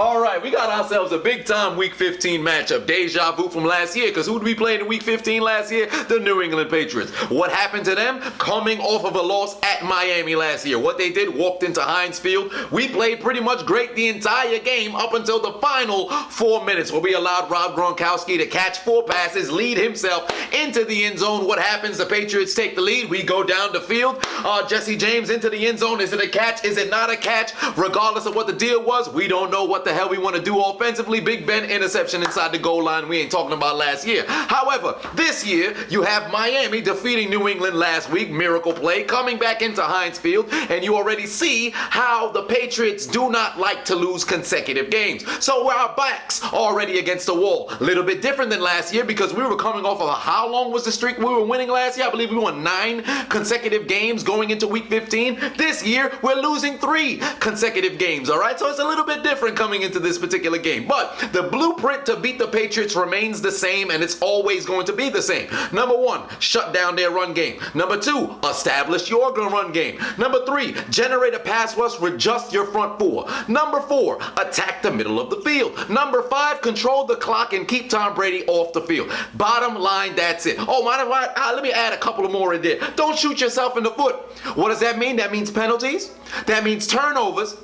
All right, we got ourselves a big-time Week 15 matchup. Deja vu from last year, because who did we play in Week 15 last year? The New England Patriots. What happened to them? Coming off of a loss at Miami last year. What they did, walked into Heinz Field. We played pretty much great the entire game up until the final 4 minutes, where we allowed Rob Gronkowski to catch 4 passes, lead himself into the end zone. What happens? The Patriots take the lead. We go down the field. Jesse James into the end zone. Is it a catch? Is it not a catch? Regardless of what the deal was, we don't know what the hell we want to do offensively. Big Ben interception inside the goal line. We ain't talking about last year. However, this year, you have Miami defeating New England last week. Miracle play. Coming back into Heinz Field. And you already see how the Patriots do not like to lose consecutive games. So our backs already against the wall. A little bit different than last year, because we were coming off of how long was the streak we were winning last year? I believe we won 9 consecutive games going into Week 15. This year, we're losing 3 consecutive games, all right? So it's a little bit different coming into this particular game. But the blueprint to beat the Patriots remains the same, and it's always going to be the same. Number 1, shut down their run game. Number 2, establish your run game. Number 3, generate a pass rush with just your front 4. Number 4, attack the middle of the field. Number 5, control the clock and keep Tom Brady off the field. Bottom line, that's it. Oh, let me add a couple of more in there. Don't shoot yourself in the foot. What does that mean? That means penalties. That means turnovers.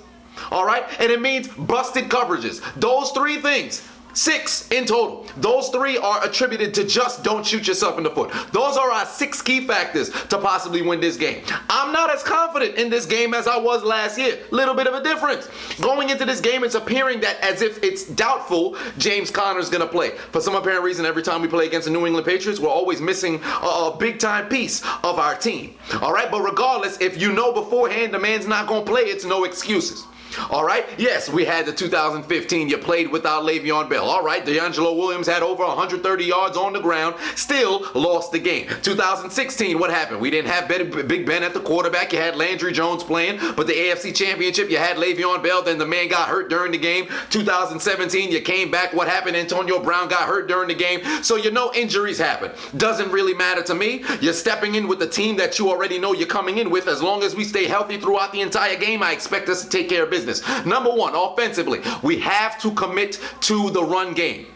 All right? And it means busted coverages. Those 3 things. 6 in total. Those 3 are attributed to just don't shoot yourself in the foot. Those are our 6 key factors to possibly win this game. I'm not as confident in this game as I was last year. Little bit of a difference. Going into this game, it's appearing that as if it's doubtful James Conner's going to play. For some apparent reason, every time we play against the New England Patriots, we're always missing a big-time piece of our team. All right? But regardless, if you know beforehand the man's not going to play, it's no excuses. All right, yes, we had the 2015, you played without Le'Veon Bell. All right, D'Angelo Williams had over 130 yards on the ground, still lost the game. 2016, what happened? We didn't have Big Ben at the quarterback. You had Landry Jones playing, but the AFC Championship, you had Le'Veon Bell, then the man got hurt during the game. 2017, you came back. What happened? Antonio Brown got hurt during the game. So you know injuries happen. Doesn't really matter to me. You're stepping in with the team that you already know you're coming in with. As long as we stay healthy throughout the entire game, I expect us to take care of business. Number 1, offensively, we have to commit to the run game.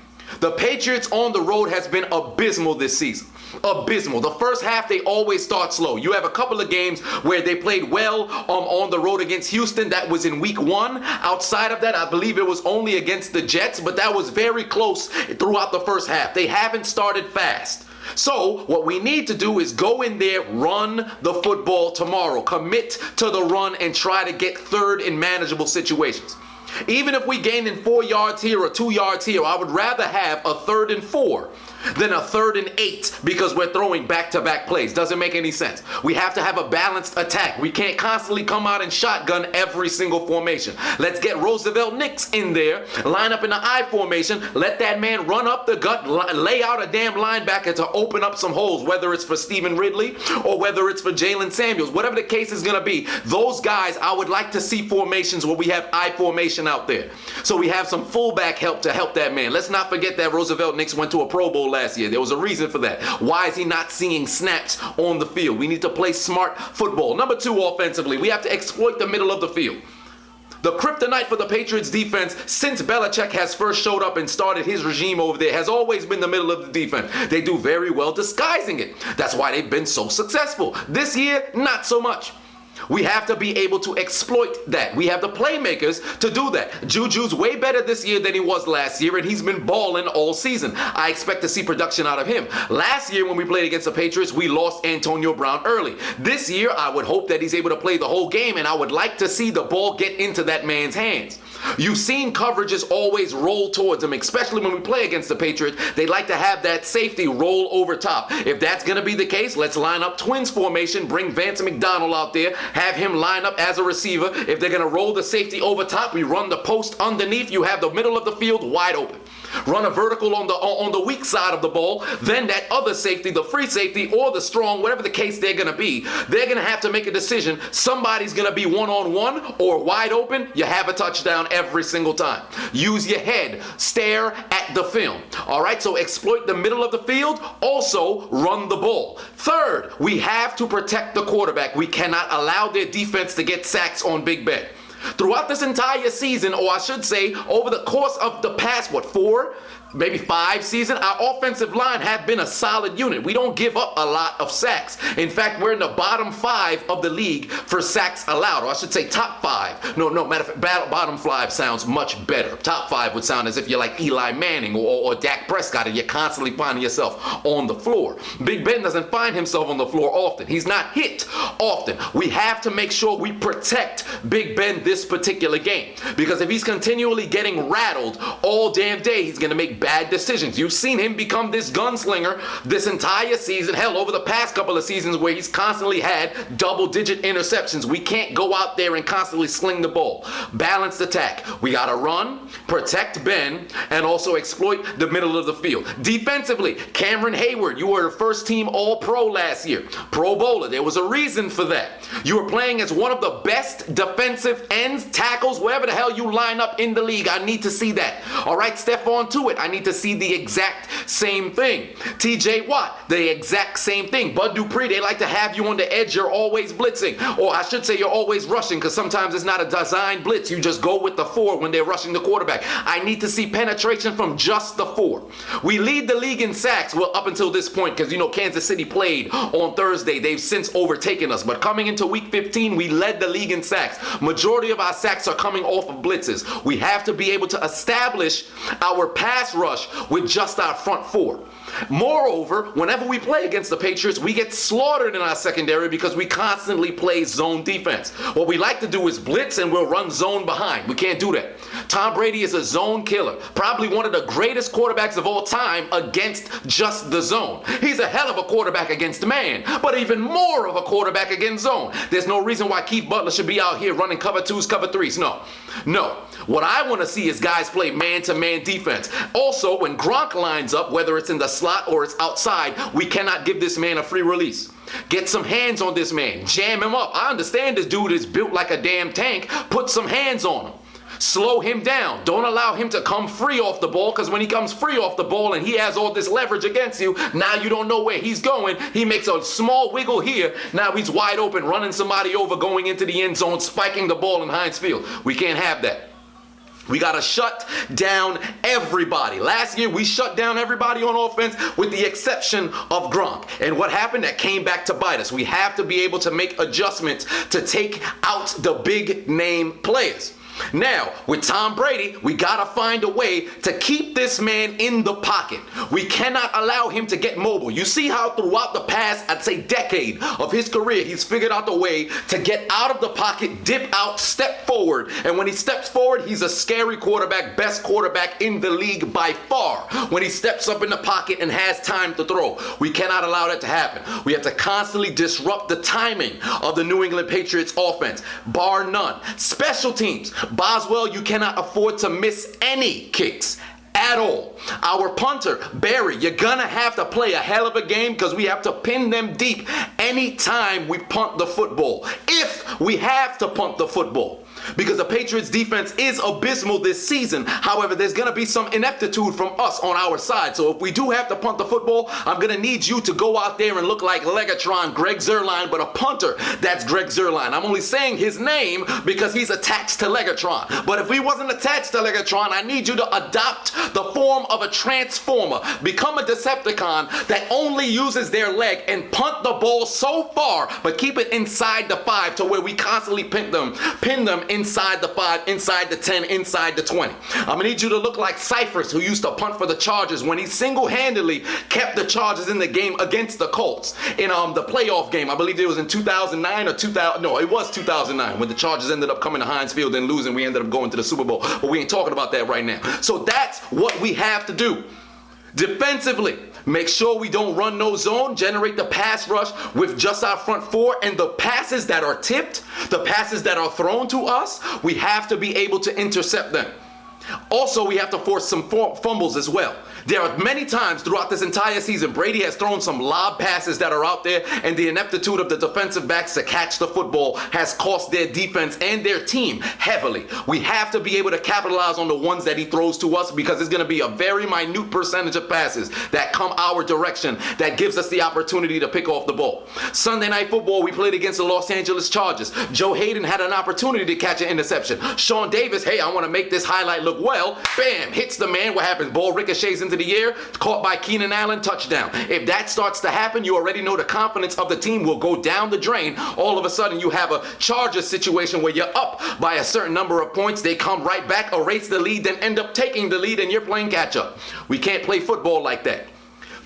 The Patriots on the road has been abysmal this season. Abysmal. The first half, they always start slow. You have a couple of games where they played well on the road against Houston. That was in week 1. Outside of that, I believe it was only against the Jets, but that was very close throughout the first half. They haven't started fast. So what we need to do is go in there, run the football tomorrow, commit to the run, and try to get third in manageable situations. Even if we gain in 4 yards here or 2 yards here, I would rather have a 3rd and 4 than a 3rd and 8, because we're throwing back-to-back plays. Doesn't make any sense. We have to have a balanced attack. We can't constantly come out and shotgun every single formation. Let's get Roosevelt Nix in there, line up in the I formation, let that man run up the gut, lay out a damn linebacker to open up some holes, whether it's for Stephen Ridley or whether it's for Jalen Samuels. Whatever the case is going to be, those guys, I would like to see formations where we have I formation out there. So we have some fullback help to help that man. Let's not forget that Roosevelt Nix went to a Pro Bowl last year. There was a reason for that. Why is he not seeing snaps on the field? We need to play smart football. Number 2, offensively, we have to exploit the middle of the field. The kryptonite for the Patriots defense since Belichick has first showed up and started his regime over there has always been the middle of the defense. They do very well disguising it. That's why they've been so successful. This year, not so much. We have to be able to exploit that. We have the playmakers to do that. Juju's way better this year than he was last year, and he's been balling all season. I expect to see production out of him. Last year when we played against the Patriots, we lost Antonio Brown early. This year, I would hope that he's able to play the whole game, and I would like to see the ball get into that man's hands. You've seen coverages always roll towards him, especially when we play against the Patriots. They like to have that safety roll over top. If that's going to be the case, let's line up twins formation, bring Vance McDonald out there, have him line up as a receiver. If they're going to roll the safety over top, we run the post underneath. You have the middle of the field wide open. Run a vertical on the weak side of the ball. Then that other safety, the free safety or the strong, whatever the case they're going to be, they're going to have to make a decision. Somebody's going to be one-on-one or wide open. You have a touchdown every single time. Use your head. Stare at the film. All right, so exploit the middle of the field. Also, run the ball. Third, we have to protect the quarterback. We cannot allow their defense to get sacks on Big Ben. Throughout this entire season, or I should say, over the course of the past, 4, maybe 5 seasons, our offensive line have been a solid unit. We don't give up a lot of sacks. In fact, we're in the bottom 5 of the league for sacks allowed, or I should say top 5. No, matter of fact, bottom 5 sounds much better. Top 5 would sound as if you're like Eli Manning or Dak Prescott and you're constantly finding yourself on the floor. Big Ben doesn't find himself on the floor often. He's not hit often. We have to make sure we protect Big Ben this particular game, because if he's continually getting rattled all damn day, he's going to make bad decisions. You've seen him become this gunslinger this entire season, hell, over the past couple of seasons, where he's constantly had double-digit interceptions. We can't go out there and constantly sling the ball. Balanced attack. We got to run, protect Ben, and also exploit the middle of the field. Defensively, Cameron Hayward, you were the first team All-Pro last year. Pro Bowler. There was a reason for that. You were playing as one of the best defensive ends, tackles, wherever the hell you line up in the league. I need to see that. All right, Stephon Tuitt, I need to see the exact same thing. TJ Watt, the exact same thing. Bud Dupree, they like to have you on the edge. You're always blitzing. Or I should say you're always rushing, because sometimes it's not a designed blitz. You just go with the 4 when they're rushing the quarterback. I need to see penetration from just the 4. We lead the league in sacks, well, up until this point, because, you know, Kansas City played on Thursday. They've since overtaken us. But coming into week 15, we led the league in sacks. Majority of our sacks are coming off of blitzes. We have to be able to establish our pass rush with just our front 4. Moreover, whenever we play against the Patriots, we get slaughtered in our secondary because we constantly play zone defense. What we like to do is blitz, and we'll run zone behind. We can't do that. Tom Brady is a zone killer. Probably one of the greatest quarterbacks of all time against just the zone. He's a hell of a quarterback against man, but even more of a quarterback against zone. There's no reason why Keith Butler should be out here running cover 2s, cover 3s. No. What I want to see is guys play man-to-man defense. Also, when Gronk lines up, whether it's in the slot or it's outside, we cannot give this man a free release. Get some hands on this man. Jam him up. I understand this dude is built like a damn tank. Put some hands on him. Slow him down. Don't allow him to come free off the ball, because when he comes free off the ball and he has all this leverage against you, now you don't know where he's going. He makes a small wiggle here. Now he's wide open, running somebody over, going into the end zone, spiking the ball in Heinz Field. We can't have that. We got to shut down everybody. Last year, we shut down everybody on offense with the exception of Gronk. And what happened? That came back to bite us. We have to be able to make adjustments to take out the big name players. Now, with Tom Brady, we gotta find a way to keep this man in the pocket. We cannot allow him to get mobile. You see how throughout the past, I'd say decade of his career, he's figured out the way to get out of the pocket, dip out, step forward. And when he steps forward, he's a scary quarterback, best quarterback in the league by far. When he steps up in the pocket and has time to throw, we cannot allow that to happen. We have to constantly disrupt the timing of the New England Patriots offense, bar none. Special teams. Boswell, you cannot afford to miss any kicks at all. Our punter, Barry, you're gonna have to play a hell of a game, because we have to pin them deep anytime we punt the football. If we have to punt the football. Because the Patriots defense is abysmal this season. However, there's going to be some ineptitude from us on our side. So if we do have to punt the football, I'm going to need you to go out there and look like Legatron, Greg Zuerlein, but a punter, that's Greg Zuerlein. I'm only saying his name because he's attached to Legatron. But if he wasn't attached to Legatron, I need you to adopt the form of a transformer. Become a Decepticon that only uses their leg and punt the ball so far, but keep it inside the 5 to where we constantly pin them inside the 5, inside the 10, inside the 20. I'm gonna need you to look like Cyphers, who used to punt for the Chargers when he single-handedly kept the Chargers in the game against the Colts in the playoff game. I believe it was in 2009 or 2000. No, it was 2009 when the Chargers ended up coming to Heinz Field and losing. We ended up going to the Super Bowl, but we ain't talking about that right now. So that's what we have to do. Defensively, make sure we don't run no zone, generate the pass rush with just our front 4, and the passes that are tipped, the passes that are thrown to us, we have to be able to intercept them. Also, we have to force some fumbles as well. There are many times throughout this entire season, Brady has thrown some lob passes that are out there, and the ineptitude of the defensive backs to catch the football has cost their defense and their team heavily. We have to be able to capitalize on the ones that he throws to us, because it's going to be a very minute percentage of passes that come our direction that gives us the opportunity to pick off the ball. Sunday Night Football, we played against the Los Angeles Chargers. Joe Hayden had an opportunity to catch an interception. Sean Davis, hey, I want to make this highlight look well. Bam, hits the man. What happens? Ball ricochets into the air, caught by Keenan Allen, touchdown. If that starts to happen, you already know the confidence of the team will go down the drain. All of a sudden, you have a Chargers situation where you're up by a certain number of points. They come right back, erase the lead, then end up taking the lead, and you're playing catch up. We can't play football like that.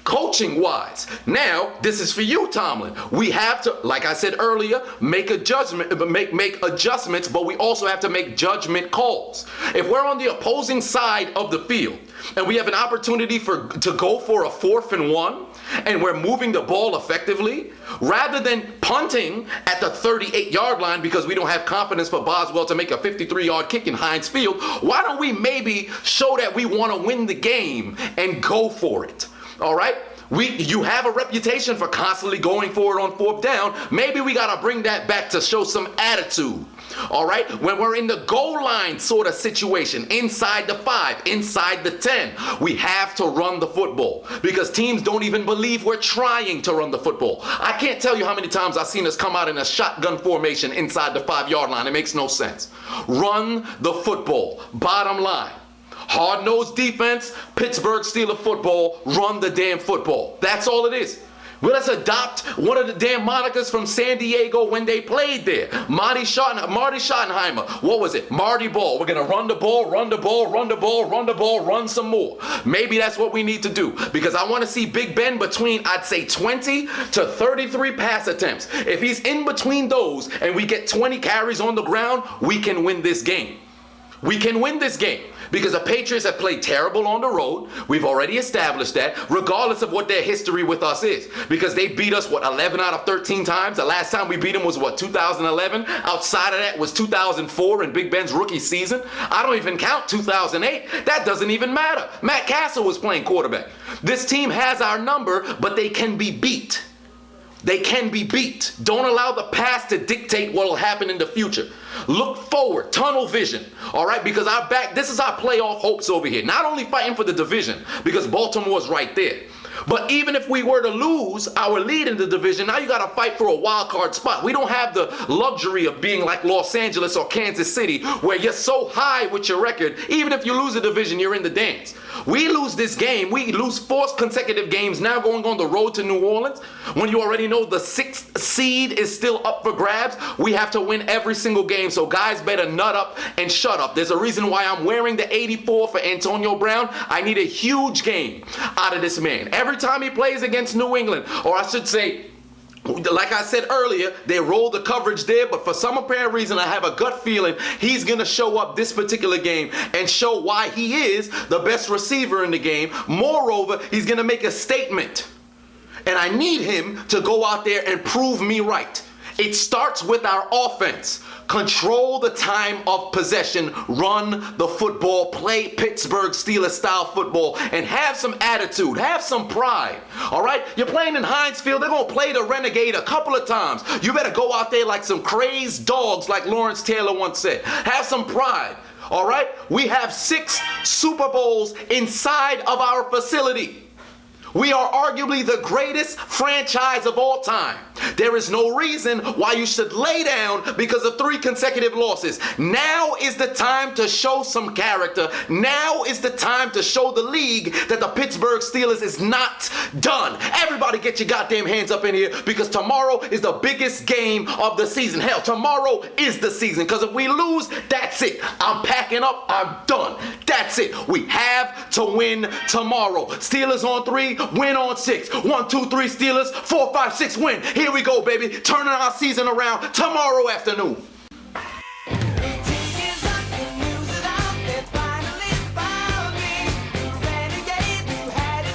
Coaching wise, now this is for you, Tomlin. We have to, like I said earlier, make adjustments, but we also have to make judgment calls. If we're on the opposing side of the field and we have an opportunity to go for a 4th and 1, and we're moving the ball effectively, rather than punting at the 38-yard line because we don't have confidence for Boswell to make a 53-yard kick in Heinz Field, why don't we maybe show that we want to win the game and go for it? All right? You have a reputation for constantly going for it on 4th down. Maybe we got to bring that back to show some attitude. All right? When we're in the goal line sort of situation, inside the 5, inside the 10, we have to run the football because teams don't even believe we're trying to run the football. I can't tell you how many times I've seen us come out in a shotgun formation inside the 5-yard line. It makes no sense. Run the football. Bottom line. Hard-nosed defense, Pittsburgh Steelers football, run the damn football. That's all it is. Well, let's adopt one of the damn monikers from San Diego when they played there. Marty Schottenheimer. What was it? Marty Ball. We're going to run the ball, run the ball, run the ball, run the ball, run some more. Maybe that's what we need to do because I want to see Big Ben between, I'd say, 20 to 33 pass attempts. If he's in between those and we get 20 carries on the ground, we can win this game. We can win this game because the Patriots have played terrible on the road. We've already established that, regardless of what their history with us is. Because they beat us, 11 out of 13 times? The last time we beat them was, 2011? Outside of that was 2004 in Big Ben's rookie season. I don't even count 2008. That doesn't even matter. Matt Castle was playing quarterback. This team has our number, but they can be beat. They can be beat. Don't allow the past to dictate what will happen in the future. Look forward, tunnel vision, all right? Because this is our playoff hopes over here. Not only fighting for the division, because Baltimore's right there. But even if we were to lose our lead in the division, now you got to fight for a wild card spot. We don't have the luxury of being like Los Angeles or Kansas City, where you're so high with your record, even if you lose a division, you're in the dance. We lose this game. We lose 4 consecutive games now going on the road to New Orleans. When you already know the 6th seed is still up for grabs, we have to win every single game. So guys better nut up and shut up. There's a reason why I'm wearing the 84 for Antonio Brown. I need a huge game out of this man. Every time he plays against New England, or I should say, like I said earlier, they rolled the coverage there, but for some apparent reason, I have a gut feeling he's going to show up this particular game and show why he is the best receiver in the game. Moreover, he's going to make a statement, and I need him to go out there and prove me right. It starts with our offense. Control the time of possession, run the football, play Pittsburgh Steelers style football, and have some attitude, have some pride. All right? You're playing in Heinz Field. They're going to play the Renegade a couple of times. You better go out there like some crazed dogs, like Lawrence Taylor once said. Have some pride. All right? We have 6 Super Bowls inside of our facility. We are arguably the greatest franchise of all time. There is no reason why you should lay down because of 3 consecutive losses. Now is the time to show some character. Now is the time to show the league that the Pittsburgh Steelers is not done. Everybody get your goddamn hands up in here because tomorrow is the biggest game of the season. Hell, tomorrow is the season because if we lose, that's it. I'm packing up. I'm done. That's it. We have to win tomorrow. Steelers on 3, win on 6. 1, 2, 3 Steelers, 4, 5, 6 win. Here we go, baby. Turning our season around tomorrow afternoon.